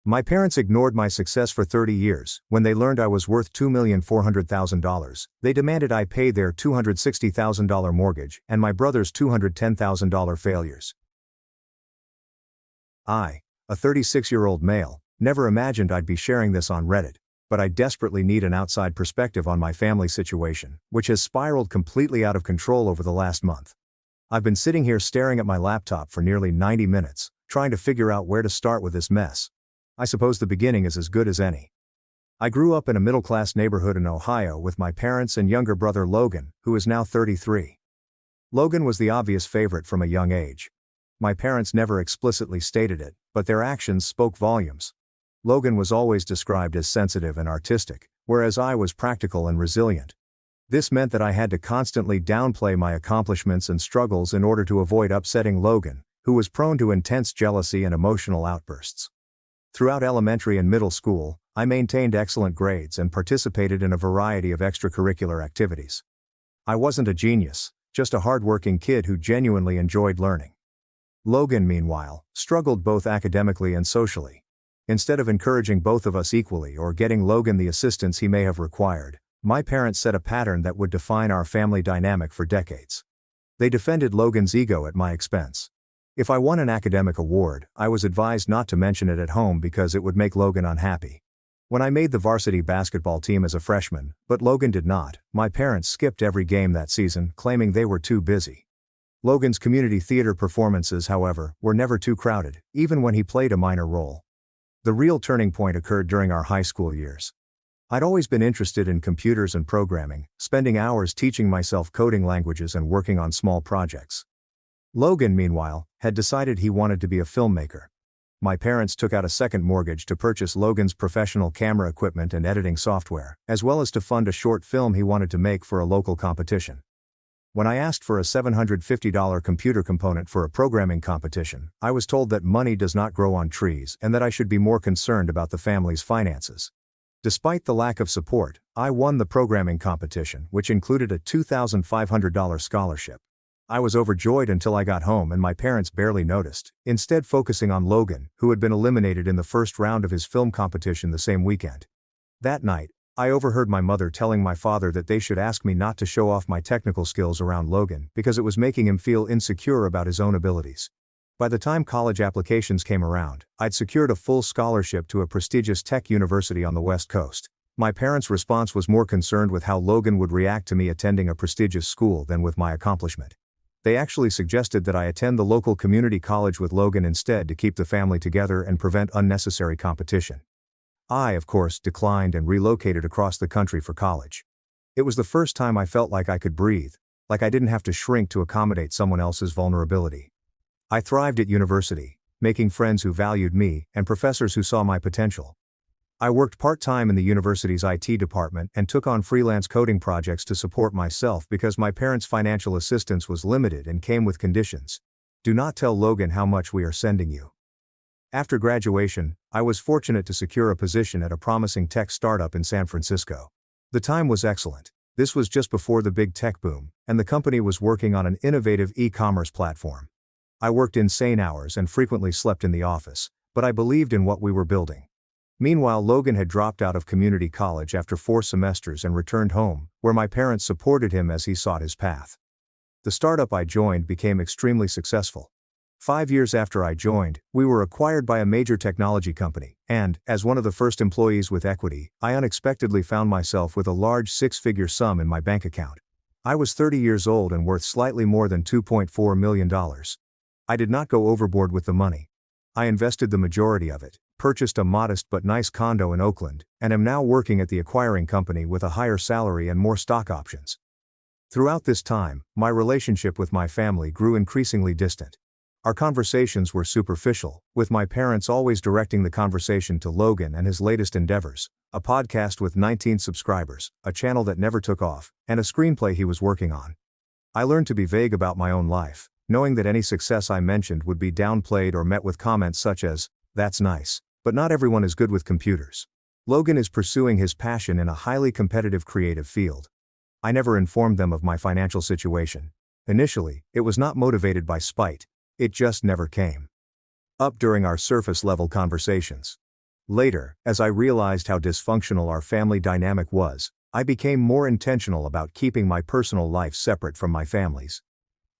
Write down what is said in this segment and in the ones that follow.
My parents ignored my success for 30 years. When they learned I was worth $2,400,000, they demanded I pay their $260,000 mortgage and my brother's $210,000 failures. I, a 36-year-old male, never imagined I'd be sharing this on Reddit, but I desperately need an outside perspective on my family situation, which has spiraled completely out of control over the last month. I've been sitting here staring at my laptop for nearly 90 minutes, trying to figure out where to start with this mess. I suppose the beginning is as good as any. I grew up in a middle-class neighborhood in Ohio with my parents and younger brother Logan, who is now 33. Logan was the obvious favorite from a young age. My parents never explicitly stated it, but their actions spoke volumes. Logan was always described as sensitive and artistic, whereas I was practical and resilient. This meant that I had to constantly downplay my accomplishments and struggles in order to avoid upsetting Logan, who was prone to intense jealousy and emotional outbursts. Throughout elementary and middle school, I maintained excellent grades and participated in a variety of extracurricular activities. I wasn't a genius, just a hardworking kid who genuinely enjoyed learning. Logan, meanwhile, struggled both academically and socially. Instead of encouraging both of us equally or getting Logan the assistance he may have required, my parents set a pattern that would define our family dynamic for decades. They defended Logan's ego at my expense. If I won an academic award, I was advised not to mention it at home because it would make Logan unhappy. When I made the varsity basketball team as a freshman, but Logan did not, my parents skipped every game that season, claiming they were too busy. Logan's community theater performances, however, were never too crowded, even when he played a minor role. The real turning point occurred during our high school years. I'd always been interested in computers and programming, spending hours teaching myself coding languages and working on small projects. Logan, meanwhile, had decided he wanted to be a filmmaker. My parents took out a second mortgage to purchase Logan's professional camera equipment and editing software, as well as to fund a short film he wanted to make for a local competition. When I asked for a $750 computer component for a programming competition, I was told that money does not grow on trees and that I should be more concerned about the family's finances. Despite the lack of support, I won the programming competition, which included a $2,500 scholarship. I was overjoyed until I got home and my parents barely noticed, instead focusing on Logan, who had been eliminated in the first round of his film competition the same weekend. That night, I overheard my mother telling my father that they should ask me not to show off my technical skills around Logan because it was making him feel insecure about his own abilities. By the time college applications came around, I'd secured a full scholarship to a prestigious tech university on the West Coast. My parents' response was more concerned with how Logan would react to me attending a prestigious school than with my accomplishment. They actually suggested that I attend the local community college with Logan instead to keep the family together and prevent unnecessary competition. I, of course, declined and relocated across the country for college. It was the first time I felt like I could breathe, like I didn't have to shrink to accommodate someone else's vulnerability. I thrived at university, making friends who valued me and professors who saw my potential. I worked part-time in the university's IT department and took on freelance coding projects to support myself because my parents' financial assistance was limited and came with conditions. Do not tell Logan how much we are sending you. After graduation, I was fortunate to secure a position at a promising tech startup in San Francisco. The time was excellent. This was just before the big tech boom, and the company was working on an innovative e-commerce platform. I worked insane hours and frequently slept in the office, but I believed in what we were building. Meanwhile, Logan had dropped out of community college after 4 semesters and returned home, where my parents supported him as he sought his path. The startup I joined became extremely successful. 5 years after I joined, we were acquired by a major technology company, and, as one of the first employees with equity, I unexpectedly found myself with a large 6-figure sum in my bank account. I was 30 years old and worth slightly more than $2.4 million. I did not go overboard with the money. I invested the majority of it, purchased a modest but nice condo in Oakland, and am now working at the acquiring company with a higher salary and more stock options. Throughout this time, my relationship with my family grew increasingly distant. Our conversations were superficial, with my parents always directing the conversation to Logan and his latest endeavors, a podcast with 19 subscribers, a channel that never took off, and a screenplay he was working on. I learned to be vague about my own life, knowing that any success I mentioned would be downplayed or met with comments such as, "That's nice, but not everyone is good with computers. Logan is pursuing his passion in a highly competitive creative field." I never informed them of my financial situation. Initially, it was not motivated by spite. It just never came up during our surface-level conversations. Later, as I realized how dysfunctional our family dynamic was, I became more intentional about keeping my personal life separate from my family's.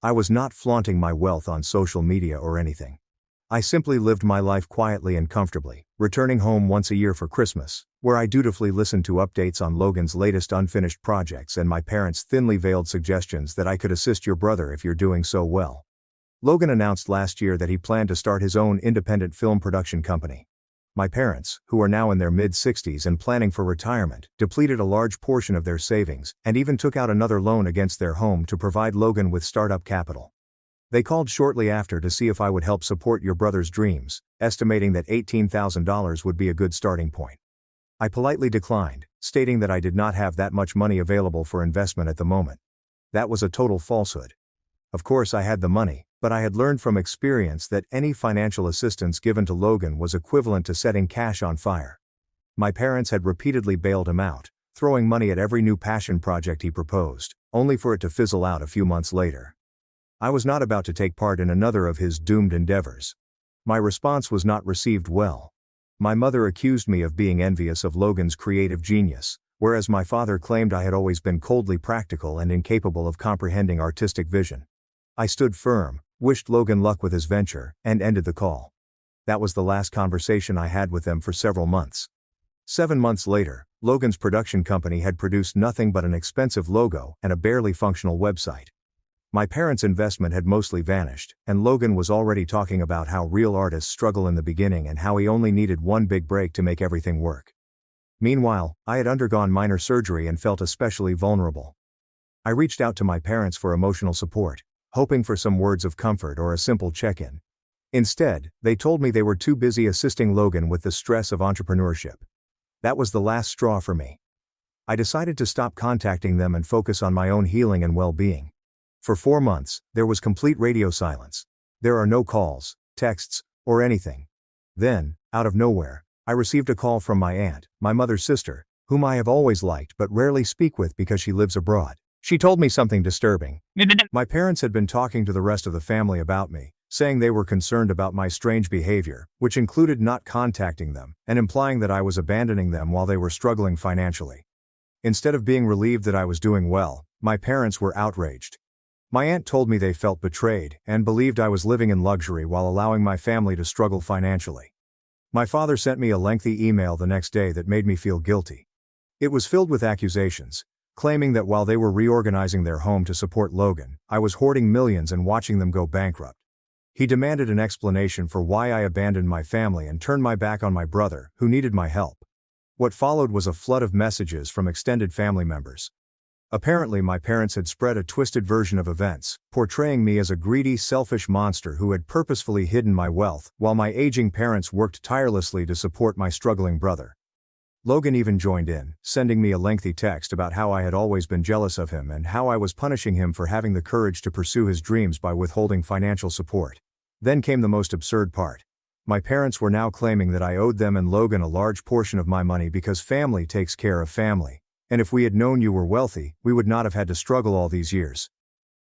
I was not flaunting my wealth on social media or anything. I simply lived my life quietly and comfortably, returning home once a year for Christmas, where I dutifully listened to updates on Logan's latest unfinished projects and my parents' thinly veiled suggestions that I could assist your brother if you're doing so well. Logan announced last year that he planned to start his own independent film production company. My parents, who are now in their mid-60s and planning for retirement, depleted a large portion of their savings and even took out another loan against their home to provide Logan with startup capital. They called shortly after to see if I would help support your brother's dreams, estimating that $18,000 would be a good starting point. I politely declined, stating that I did not have that much money available for investment at the moment. That was a total falsehood. Of course I had the money, but I had learned from experience that any financial assistance given to Logan was equivalent to setting cash on fire. My parents had repeatedly bailed him out, throwing money at every new passion project he proposed, only for it to fizzle out a few months later. I was not about to take part in another of his doomed endeavors. My response was not received well. My mother accused me of being envious of Logan's creative genius, whereas my father claimed I had always been coldly practical and incapable of comprehending artistic vision. I stood firm, wished Logan luck with his venture, and ended the call. That was the last conversation I had with them for several months. 7 months later, Logan's production company had produced nothing but an expensive logo and a barely functional website. My parents' investment had mostly vanished, and Logan was already talking about how real artists struggle in the beginning and how he only needed one big break to make everything work. Meanwhile, I had undergone minor surgery and felt especially vulnerable. I reached out to my parents for emotional support, hoping for some words of comfort or a simple check-in. Instead, they told me they were too busy assisting Logan with the stress of entrepreneurship. That was the last straw for me. I decided to stop contacting them and focus on my own healing and well-being. For 4 months, there was complete radio silence. There are no calls, texts, or anything. Then, out of nowhere, I received a call from my aunt, my mother's sister, whom I have always liked but rarely speak with because she lives abroad. She told me something disturbing. My parents had been talking to the rest of the family about me, saying they were concerned about my strange behavior, which included not contacting them, and implying that I was abandoning them while they were struggling financially. Instead of being relieved that I was doing well, my parents were outraged. My aunt told me they felt betrayed and believed I was living in luxury while allowing my family to struggle financially. My father sent me a lengthy email the next day that made me feel guilty. It was filled with accusations, claiming that while they were reorganizing their home to support Logan, I was hoarding millions and watching them go bankrupt. He demanded an explanation for why I abandoned my family and turned my back on my brother, who needed my help. What followed was a flood of messages from extended family members. Apparently my parents had spread a twisted version of events, portraying me as a greedy, selfish monster who had purposefully hidden my wealth, while my aging parents worked tirelessly to support my struggling brother. Logan even joined in, sending me a lengthy text about how I had always been jealous of him and how I was punishing him for having the courage to pursue his dreams by withholding financial support. Then came the most absurd part. My parents were now claiming that I owed them and Logan a large portion of my money because family takes care of family. And if we had known you were wealthy, we would not have had to struggle all these years.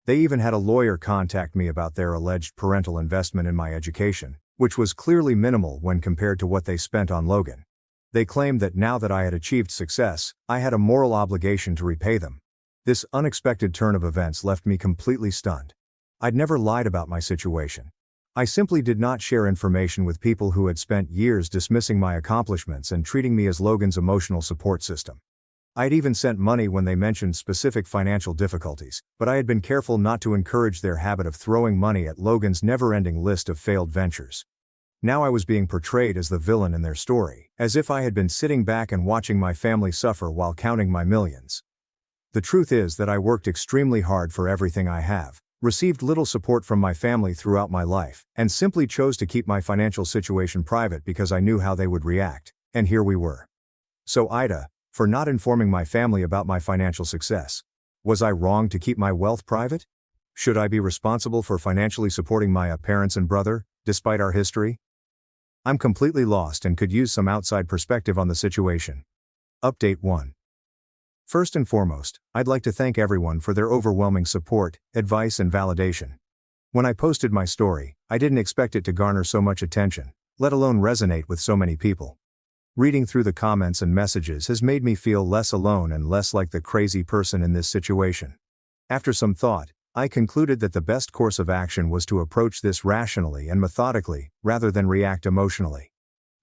They even had a lawyer contact me about their alleged parental investment in my education, which was clearly minimal when compared to what they spent on Logan. They claimed that now that I had achieved success, I had a moral obligation to repay them. This unexpected turn of events left me completely stunned. I'd never lied about my situation. I simply did not share information with people who had spent years dismissing my accomplishments and treating me as Logan's emotional support system. I had even sent money when they mentioned specific financial difficulties, but I had been careful not to encourage their habit of throwing money at Logan's never-ending list of failed ventures. Now I was being portrayed as the villain in their story, as if I had been sitting back and watching my family suffer while counting my millions. The truth is that I worked extremely hard for everything I have, received little support from my family throughout my life, and simply chose to keep my financial situation private because I knew how they would react, and here we were. So Ida, for not informing my family about my financial success. Was I wrong to keep my wealth private? Should I be responsible for financially supporting my parents and brother, despite our history? I'm completely lost and could use some outside perspective on the situation. Update 1. First and foremost, I'd like to thank everyone for their overwhelming support, advice and validation. When I posted my story, I didn't expect it to garner so much attention, let alone resonate with so many people. Reading through the comments and messages has made me feel less alone and less like the crazy person in this situation. After some thought, I concluded that the best course of action was to approach this rationally and methodically, rather than react emotionally.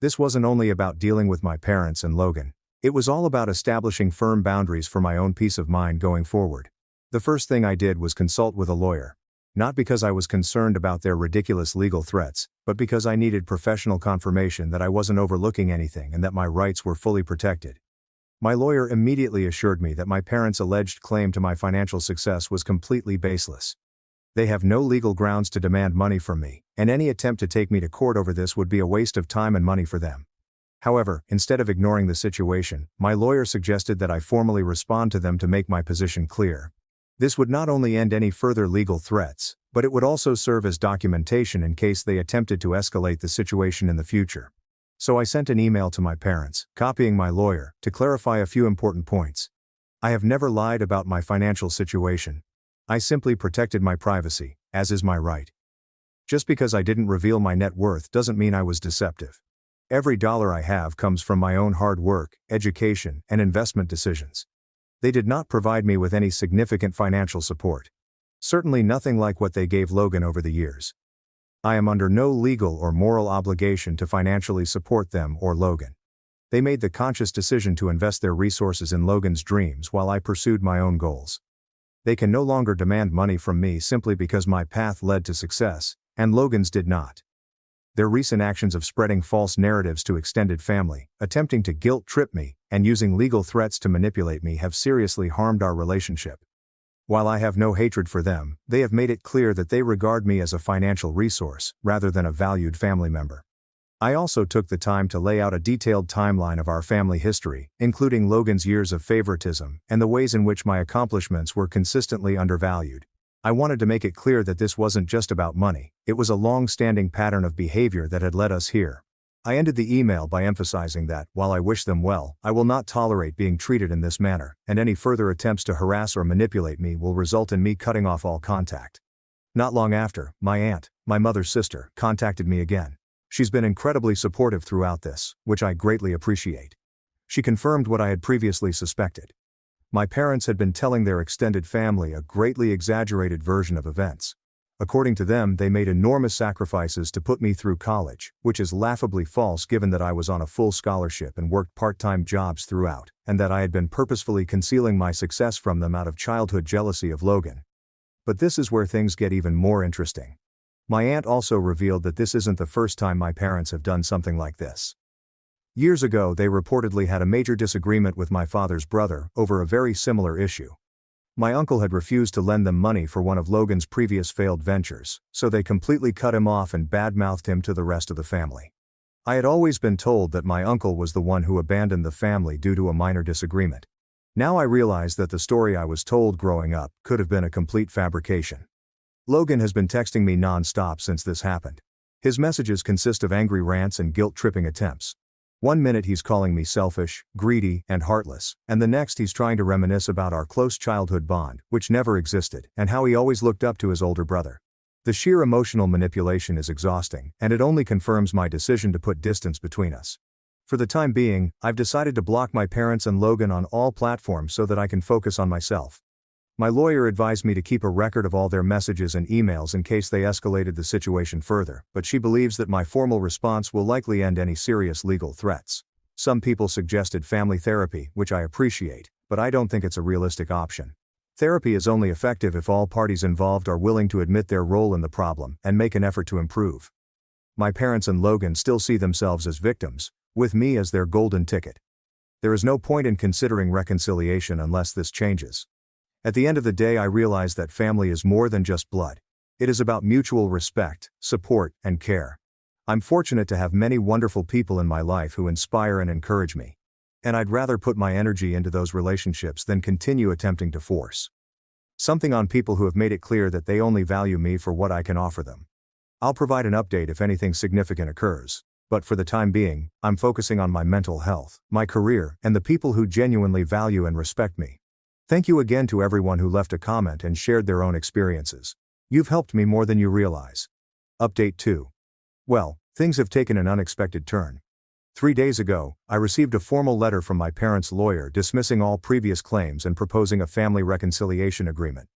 This wasn't only about dealing with my parents and Logan. It was all about establishing firm boundaries for my own peace of mind going forward. The first thing I did was consult with a lawyer. Not because I was concerned about their ridiculous legal threats, but because I needed professional confirmation that I wasn't overlooking anything and that my rights were fully protected. My lawyer immediately assured me that my parents' alleged claim to my financial success was completely baseless. They have no legal grounds to demand money from me, and any attempt to take me to court over this would be a waste of time and money for them. However, instead of ignoring the situation, my lawyer suggested that I formally respond to them to make my position clear. This would not only end any further legal threats, but it would also serve as documentation in case they attempted to escalate the situation in the future. So I sent an email to my parents, copying my lawyer, to clarify a few important points. I have never lied about my financial situation. I simply protected my privacy, as is my right. Just because I didn't reveal my net worth doesn't mean I was deceptive. Every dollar I have comes from my own hard work, education, and investment decisions. They did not provide me with any significant financial support. Certainly nothing like what they gave Logan over the years. I am under no legal or moral obligation to financially support them or Logan. They made the conscious decision to invest their resources in Logan's dreams while I pursued my own goals. They can no longer demand money from me simply because my path led to success, and Logan's did not. Their recent actions of spreading false narratives to extended family, attempting to guilt-trip me, and using legal threats to manipulate me have seriously harmed our relationship. While I have no hatred for them, they have made it clear that they regard me as a financial resource, rather than a valued family member. I also took the time to lay out a detailed timeline of our family history, including Logan's years of favoritism, and the ways in which my accomplishments were consistently undervalued. I wanted to make it clear that this wasn't just about money, it was a long-standing pattern of behavior that had led us here. I ended the email by emphasizing that, while I wish them well, I will not tolerate being treated in this manner, and any further attempts to harass or manipulate me will result in me cutting off all contact. Not long after, my aunt, my mother's sister, contacted me again. She's been incredibly supportive throughout this, which I greatly appreciate. She confirmed what I had previously suspected. My parents had been telling their extended family a greatly exaggerated version of events. According to them, they made enormous sacrifices to put me through college, which is laughably false given that I was on a full scholarship and worked part-time jobs throughout, and that I had been purposefully concealing my success from them out of childhood jealousy of Logan. But this is where things get even more interesting. My aunt also revealed that this isn't the first time my parents have done something like this. Years ago, they reportedly had a major disagreement with my father's brother over a very similar issue. My uncle had refused to lend them money for one of Logan's previous failed ventures, so they completely cut him off and badmouthed him to the rest of the family. I had always been told that my uncle was the one who abandoned the family due to a minor disagreement. Now I realize that the story I was told growing up could have been a complete fabrication. Logan has been texting me non-stop since this happened. His messages consist of angry rants and guilt-tripping attempts. One minute he's calling me selfish, greedy, and heartless, and the next he's trying to reminisce about our close childhood bond, which never existed, and how he always looked up to his older brother. The sheer emotional manipulation is exhausting, and it only confirms my decision to put distance between us. For the time being, I've decided to block my parents and Logan on all platforms so that I can focus on myself. My lawyer advised me to keep a record of all their messages and emails in case they escalated the situation further, but she believes that my formal response will likely end any serious legal threats. Some people suggested family therapy, which I appreciate, but I don't think it's a realistic option. Therapy is only effective if all parties involved are willing to admit their role in the problem and make an effort to improve. My parents and Logan still see themselves as victims, with me as their golden ticket. There is no point in considering reconciliation unless this changes. At the end of the day, I realize that family is more than just blood. It is about mutual respect, support, and care. I'm fortunate to have many wonderful people in my life who inspire and encourage me. And I'd rather put my energy into those relationships than continue attempting to force something on people who have made it clear that they only value me for what I can offer them. I'll provide an update if anything significant occurs, but for the time being, I'm focusing on my mental health, my career, and the people who genuinely value and respect me. Thank you again to everyone who left a comment and shared their own experiences. You've helped me more than you realize. Update 2. Well, things have taken an unexpected turn. 3 days ago, I received a formal letter from my parents' lawyer dismissing all previous claims and proposing a family reconciliation agreement.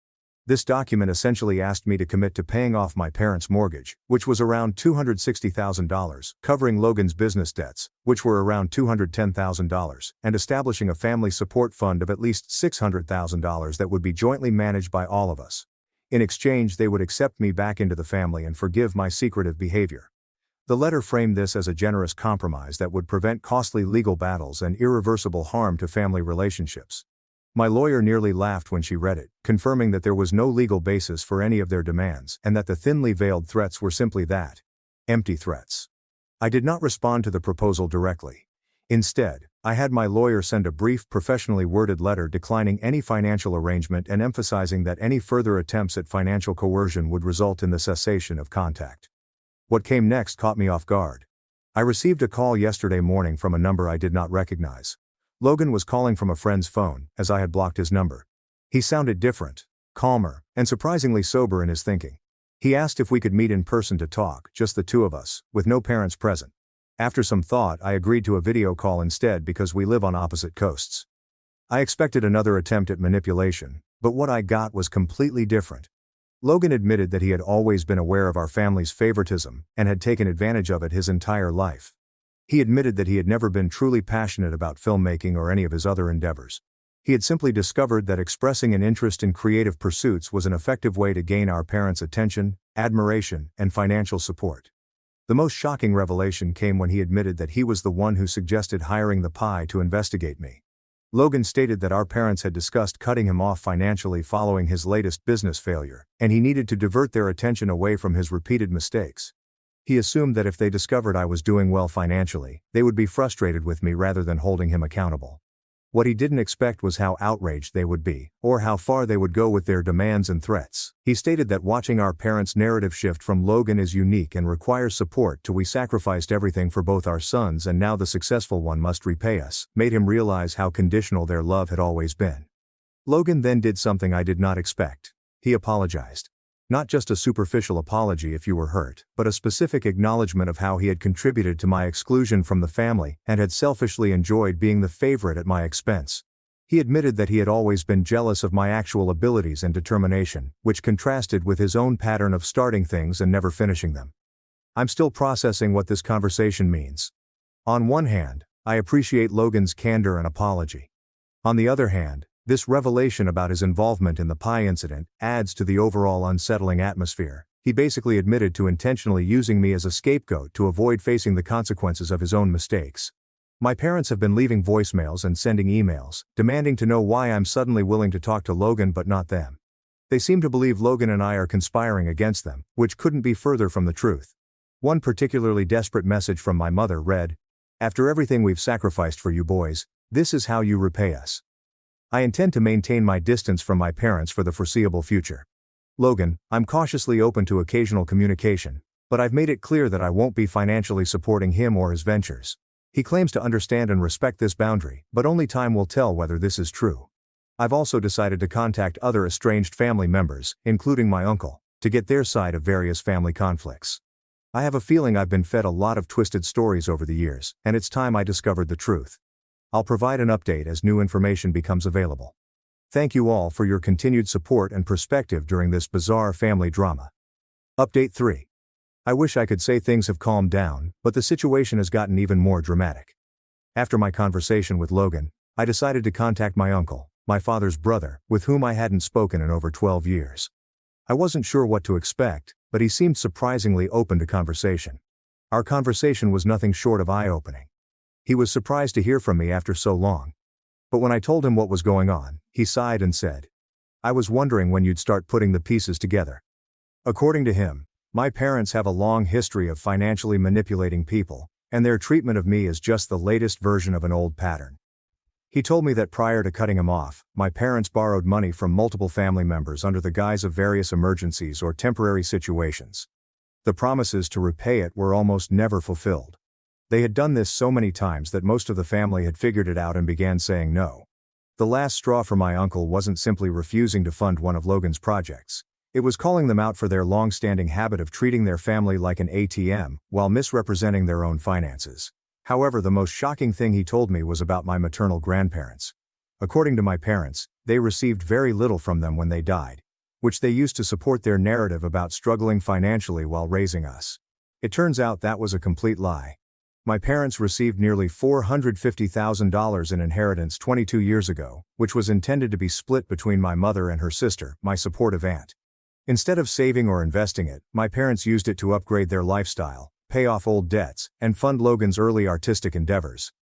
This document essentially asked me to commit to paying off my parents' mortgage, which was around $260,000, covering Logan's business debts, which were around $210,000, and establishing a family support fund of at least $600,000 that would be jointly managed by all of us. In exchange, they would accept me back into the family and forgive my secretive behavior. The letter framed this as a generous compromise that would prevent costly legal battles and irreversible harm to family relationships. My lawyer nearly laughed when she read it, confirming that there was no legal basis for any of their demands and that the thinly veiled threats were simply that: empty threats. I did not respond to the proposal directly. Instead, I had my lawyer send a brief, professionally worded letter declining any financial arrangement and emphasizing that any further attempts at financial coercion would result in the cessation of contact. What came next caught me off guard. I received a call yesterday morning from a number I did not recognize. Logan was calling from a friend's phone, as I had blocked his number. He sounded different, calmer, and surprisingly sober in his thinking. He asked if we could meet in person to talk, just the two of us, with no parents present. After some thought, I agreed to a video call instead because we live on opposite coasts. I expected another attempt at manipulation, but what I got was completely different. Logan admitted that he had always been aware of our family's favoritism and had taken advantage of it his entire life. He admitted that he had never been truly passionate about filmmaking or any of his other endeavors. He had simply discovered that expressing an interest in creative pursuits was an effective way to gain our parents' attention, admiration, and financial support. The most shocking revelation came when he admitted that he was the one who suggested hiring the PI to investigate me. Logan stated that our parents had discussed cutting him off financially following his latest business failure, and he needed to divert their attention away from his repeated mistakes. He assumed that if they discovered I was doing well financially, they would be frustrated with me rather than holding him accountable. What he didn't expect was how outraged they would be, or how far they would go with their demands and threats. He stated that watching our parents' narrative shift from Logan is unique and requires support to "we sacrificed everything for both our sons and now the successful one must repay us," made him realize how conditional their love had always been. Logan then did something I did not expect. He apologized. Not just a superficial apology if you were hurt, but a specific acknowledgement of how he had contributed to my exclusion from the family and had selfishly enjoyed being the favorite at my expense. He admitted that he had always been jealous of my actual abilities and determination, which contrasted with his own pattern of starting things and never finishing them. I'm still processing what this conversation means. On one hand, I appreciate Logan's candor and apology. On the other hand, this revelation about his involvement in the pie incident adds to the overall unsettling atmosphere. He basically admitted to intentionally using me as a scapegoat to avoid facing the consequences of his own mistakes. My parents have been leaving voicemails and sending emails, demanding to know why I'm suddenly willing to talk to Logan but not them. They seem to believe Logan and I are conspiring against them, which couldn't be further from the truth. One particularly desperate message from my mother read, "After everything we've sacrificed for you boys, this is how you repay us." I intend to maintain my distance from my parents for the foreseeable future. Logan, I'm cautiously open to occasional communication, but I've made it clear that I won't be financially supporting him or his ventures. He claims to understand and respect this boundary, but only time will tell whether this is true. I've also decided to contact other estranged family members, including my uncle, to get their side of various family conflicts. I have a feeling I've been fed a lot of twisted stories over the years, and it's time I discovered the truth. I'll provide an update as new information becomes available. Thank you all for your continued support and perspective during this bizarre family drama. Update 3. I wish I could say things have calmed down, but the situation has gotten even more dramatic. After my conversation with Logan, I decided to contact my uncle, my father's brother, with whom I hadn't spoken in over 12 years. I wasn't sure what to expect, but he seemed surprisingly open to conversation. Our conversation was nothing short of eye-opening. He was surprised to hear from me after so long. But when I told him what was going on, he sighed and said, "I was wondering when you'd start putting the pieces together." According to him, my parents have a long history of financially manipulating people, and their treatment of me is just the latest version of an old pattern. He told me that prior to cutting him off, my parents borrowed money from multiple family members under the guise of various emergencies or temporary situations. The promises to repay it were almost never fulfilled. They had done this so many times that most of the family had figured it out and began saying no. The last straw for my uncle wasn't simply refusing to fund one of Logan's projects. It was calling them out for their long-standing habit of treating their family like an ATM, while misrepresenting their own finances. However, the most shocking thing he told me was about my maternal grandparents. According to my parents, they received very little from them when they died, which they used to support their narrative about struggling financially while raising us. It turns out that was a complete lie. My parents received nearly $450,000 in inheritance 22 years ago, which was intended to be split between my mother and her sister, my supportive aunt. Instead of saving or investing it, my parents used it to upgrade their lifestyle, pay off old debts, and fund Logan's early artistic endeavors.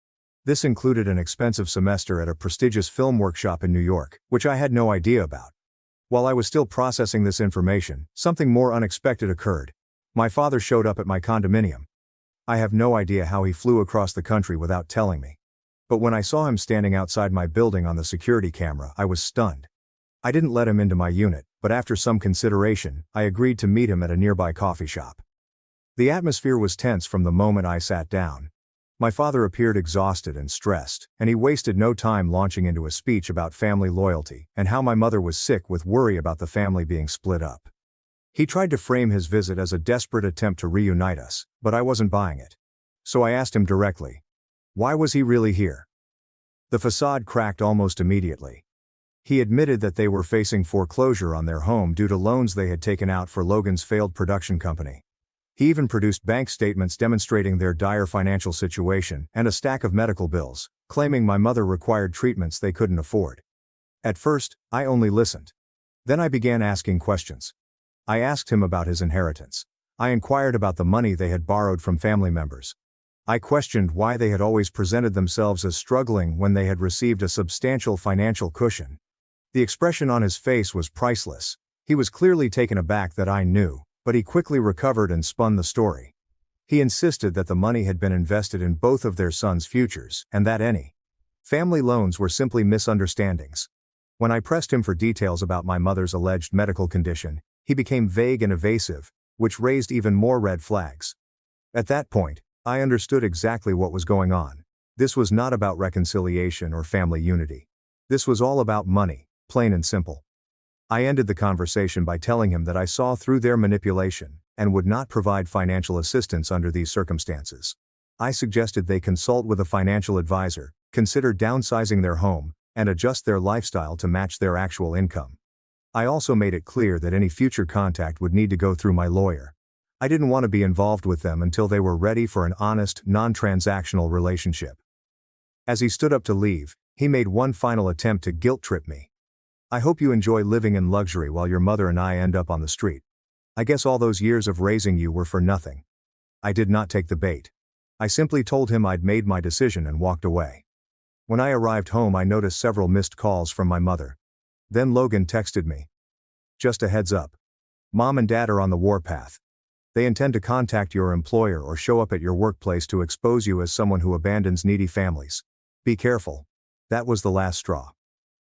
This included an expensive semester at a prestigious film workshop in New York, which I had no idea about. While I was still processing this information, something more unexpected occurred. My father showed up at my condominium. I have no idea how he flew across the country without telling me. But when I saw him standing outside my building on the security camera, I was stunned. I didn't let him into my unit, but after some consideration, I agreed to meet him at a nearby coffee shop. The atmosphere was tense from the moment I sat down. My father appeared exhausted and stressed, and he wasted no time launching into a speech about family loyalty and how my mother was sick with worry about the family being split up. He tried to frame his visit as a desperate attempt to reunite us, but I wasn't buying it. So I asked him directly, why was he really here? The facade cracked almost immediately. He admitted that they were facing foreclosure on their home due to loans they had taken out for Logan's failed production company. He even produced bank statements demonstrating their dire financial situation and a stack of medical bills, claiming my mother required treatments they couldn't afford. At first, I only listened. Then I began asking questions. I asked him about his inheritance. I inquired about the money they had borrowed from family members. I questioned why they had always presented themselves as struggling when they had received a substantial financial cushion. The expression on his face was priceless. He was clearly taken aback that I knew, but he quickly recovered and spun the story. He insisted that the money had been invested in both of their sons' futures, and that any family loans were simply misunderstandings. When I pressed him for details about my mother's alleged medical condition, he became vague and evasive, which raised even more red flags. At that point, I understood exactly what was going on. This was not about reconciliation or family unity. This was all about money, plain and simple. I ended the conversation by telling him that I saw through their manipulation and would not provide financial assistance under these circumstances. I suggested they consult with a financial advisor, consider downsizing their home, and adjust their lifestyle to match their actual income. I also made it clear that any future contact would need to go through my lawyer. I didn't want to be involved with them until they were ready for an honest, non-transactional relationship. As he stood up to leave, he made one final attempt to guilt-trip me. I hope you enjoy living in luxury while your mother and I end up on the street. I guess all those years of raising you were for nothing. I did not take the bait. I simply told him I'd made my decision and walked away. When I arrived home, I noticed several missed calls from my mother. Then Logan texted me. Just a heads up. Mom and Dad are on the warpath. They intend to contact your employer or show up at your workplace to expose you as someone who abandons needy families. Be careful. That was the last straw.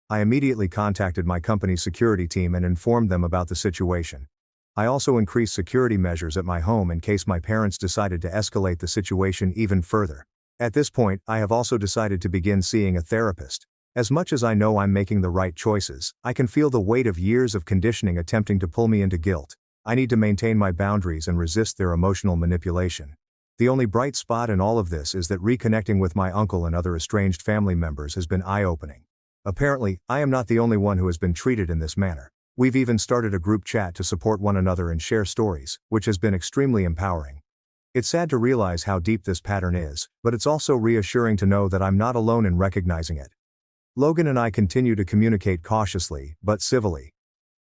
I immediately contacted my company's security team and informed them about the situation. I also increased security measures at my home in case my parents decided to escalate the situation even further. At this point, I have also decided to begin seeing a therapist. As much as I know I'm making the right choices, I can feel the weight of years of conditioning attempting to pull me into guilt. I need to maintain my boundaries and resist their emotional manipulation. The only bright spot in all of this is that reconnecting with my uncle and other estranged family members has been eye-opening. Apparently, I am not the only one who has been treated in this manner. We've even started a group chat to support one another and share stories, which has been extremely empowering. It's sad to realize how deep this pattern is, but it's also reassuring to know that I'm not alone in recognizing it. Logan and I continue to communicate cautiously, but civilly.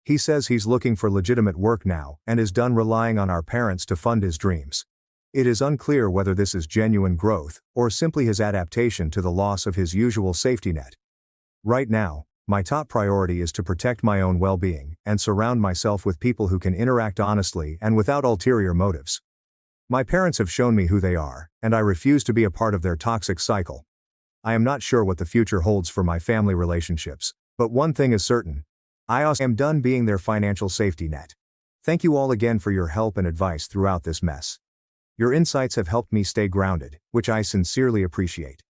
He says he's looking for legitimate work now and is done relying on our parents to fund his dreams. It is unclear whether this is genuine growth or simply his adaptation to the loss of his usual safety net. Right now, my top priority is to protect my own well-being and surround myself with people who can interact honestly and without ulterior motives. My parents have shown me who they are, and I refuse to be a part of their toxic cycle. I am not sure what the future holds for my family relationships, but one thing is certain. I am done being their financial safety net. Thank you all again for your help and advice throughout this mess. Your insights have helped me stay grounded, which I sincerely appreciate.